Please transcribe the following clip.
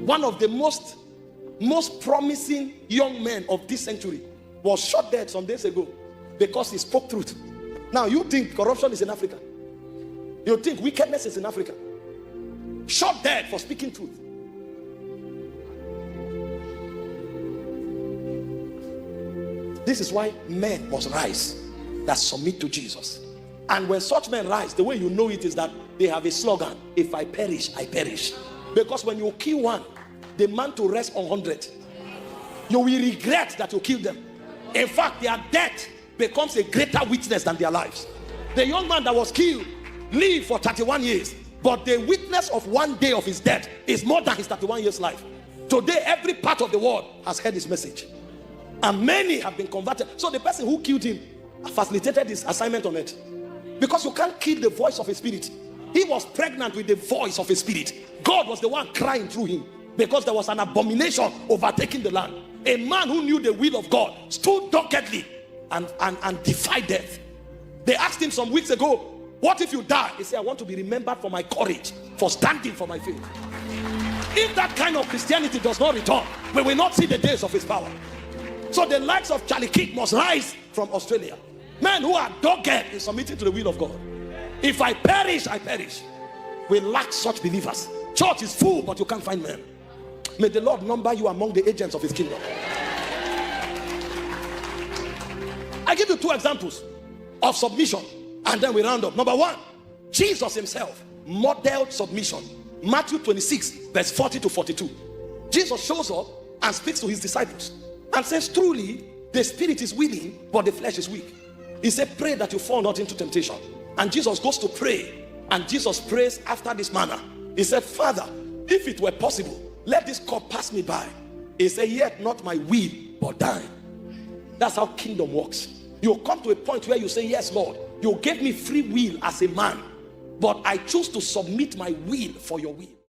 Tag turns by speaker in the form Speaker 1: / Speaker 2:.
Speaker 1: One of the most promising young men of this century was shot dead some days ago because he spoke truth. Now you think corruption is in Africa? You think wickedness is in Africa? Shot dead for speaking truth. This is why men must rise that submit to Jesus. And when such men rise, the way you know it is that they have a slogan: if I perish, I perish. Because when you kill one, the man to rest on 100. You will regret that you killed them. In fact, their death becomes a greater witness than their lives. The young man that was killed lived for 31 years, but the witness of one day of his death is more than his 31 years life. Today, every part of the world has heard his message, and many have been converted. So the person who killed him facilitated his assignment on earth, because you can't kill the voice of a spirit. He was pregnant with the voice of a spirit. God was the one crying through him, because there was an abomination overtaking the land. A man who knew the will of God stood doggedly and defied death. They asked him some weeks ago, what if you die? He said, I want to be remembered for my courage, for standing for my faith. If that kind of Christianity does not return, we will not see the days of his power. So the likes of Charlie Kirk must rise from Australia. Men who are dogged in submitting to the will of God. If I perish, I perish. We lack such believers. Church is full, but you can't find men. May the Lord number you among the agents of his kingdom. I give you two examples of submission, and then we round up. Number one, Jesus himself modeled submission. Matthew 26 verse 40 to 42. Jesus shows up and speaks to his disciples and says, truly the spirit is willing, but the flesh is weak. He said, pray that you fall not into temptation. And Jesus goes to pray, and Jesus prays after this manner. He said, Father, if it were possible, let this cup pass me by. He said, yet not my will, but thine. That's how kingdom works. You come to a point where you say, yes, Lord, you gave me free will as a man, but I choose to submit my will for your will.